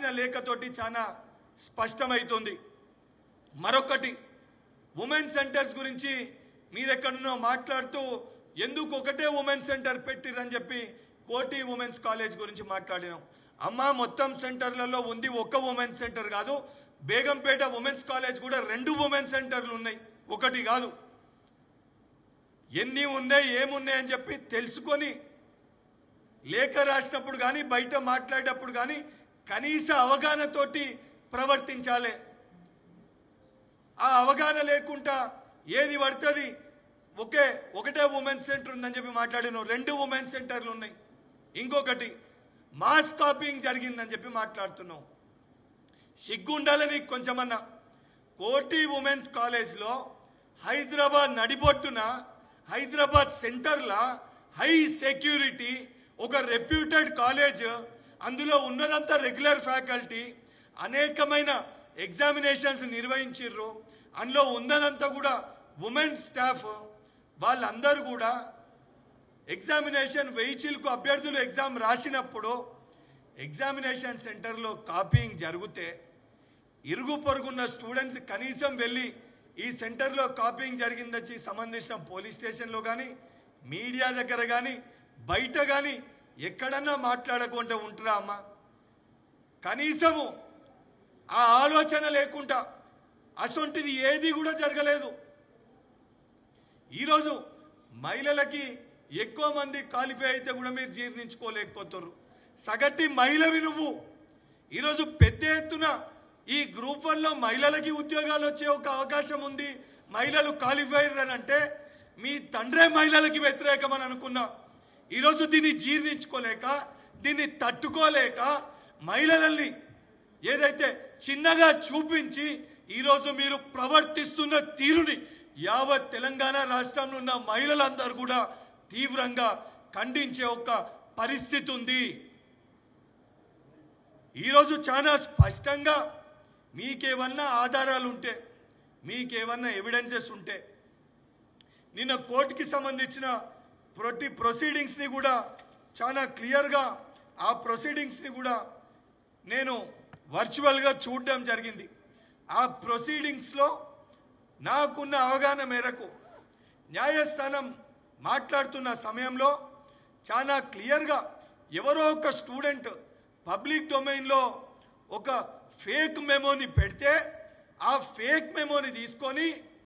రాసిన లేఖతోటి చాలా స్పష్టమవుతుంది. మరొకటి, ఉమెన్ సెంటర్స్ గురించి మీరెక్కడనో మాట్లాడుతూ ఎందుకు ఒకటే ఉమెన్ సెంటర్ పెట్టిరని చెప్పి కోటి ఉమెన్స్ కాలేజ్ గురించి మాట్లాడినాం. అమ్మ, మొత్తం సెంటర్లలో ఉంది ఒక్క ఉమెన్ సెంటర్ కాదు, బేగంపేట ఉమెన్స్ కాలేజ్ కూడా 2 ఉమెన్ సెంటర్లు ఉన్నాయి, ఒకటి కాదు. ఎన్ని ఉన్నాయి ఏమున్నాయి అని చెప్పి తెలుసుకొని లేఖ రాసినప్పుడు కానీ బయట మాట్లాడేటప్పుడు కానీ కనీస అవగాహనతోటి ప్రవర్తించాలి. ఆ అవగాహన లేకుండా ఏది పడుతుంది ఒకటే ఉమెన్ సెంటర్ ఉందని చెప్పి మాట్లాడినాం. 2 ఉమెన్ సెంటర్లు ఉన్నాయి. ఇంకొకటి, మాస్ కాపీయింగ్ జరిగిందని చెప్పి మాట్లాడుతున్నాం. సిగ్గుండాలని కొంచెమన్నా. కోటి ఉమెన్స్ కాలేజ్లో హైదరాబాద్ నడిబొట్టున హైదరాబాద్ సెంటర్లా హై సెక్యూరిటీ ఒక రెప్యూటెడ్ కాలేజ్, అందులో ఉన్నదంతా రెగ్యులర్ ఫ్యాకల్టీ, అనేకమైన ఎగ్జామినేషన్స్ నిర్వహించారు. అందులో ఉన్నదంతా కూడా ఉమెన్ స్టాఫ్. వాళ్ళందరూ కూడా ఎగ్జామినేషన్ వెయిచిల్కు అభ్యర్థులు ఎగ్జామ్ రాసినప్పుడు ఎగ్జామినేషన్ సెంటర్లో కాపీయింగ్ జరిగితే ఇరుగు పొరుగున్న స్టూడెంట్స్ కనీసం వెళ్ళి ఈ సెంటర్లో కాపీయింగ్ జరిగిందని సంబంధించిన పోలీస్ స్టేషన్లో కానీ మీడియా దగ్గర కానీ బయట కానీ ఎక్కడన్నా మాట్లాడకుండా ఉంటారా అమ్మా? కనీసము ఆ ఆలోచన లేకుండా అసొంటిది ఏది కూడా జరగలేదు. ఈరోజు మహిళలకి ఎక్కువ మంది క్వాలిఫై అయితే కూడా మీరు జీర్ణించుకోలేకపోతున్నారు. సగటి మహిళవి నువ్వు. ఈరోజు పెద్ద ఎత్తున ఈ గ్రూప్ 1లో మహిళలకి ఉద్యోగాలు వచ్చే ఒక అవకాశం ఉంది, మహిళలు క్వాలిఫైర్ అని అంటే మీ తండ్రే మహిళలకి వ్యతిరేకమని అనుకున్నా. ఈరోజు దీన్ని జీర్ణించుకోలేక, దీన్ని తట్టుకోలేక మహిళలని ఏదైతే చిన్నగా చూపించి ఈరోజు మీరు ప్రవర్తిస్తున్న తీరుని యావత్ తెలంగాణ రాష్ట్రంలో ఉన్న మహిళలందరూ కూడా తీవ్రంగా ఖండించే ఒక పరిస్థితి ఉంది. ఈరోజు చాలా స్పష్టంగా మీకేమన్నా ఆధారాలు ఉంటే, మీకేమన్నా ఎవిడెన్సెస్ ఉంటే, నిన్న కోర్టుకి సంబంధించిన ప్రొసీడింగ్స్ని కూడా చాలా క్లియర్గా ఆ ప్రొసీడింగ్స్ని కూడా నేను వర్చువల్గా చూడడం జరిగింది. ఆ ప్రొసీడింగ్స్లో నాకున్న అవగాహన మేరకు న్యాయస్థానం మాట్లాడుతున్న సమయంలో చాలా క్లియర్గా ఎవరో ఒక స్టూడెంట్ పబ్లిక్ డొమైన్లో ఒక ఫేక్ మెమోని పెడితే ఆ ఫేక్ మెమోని తీసుకొని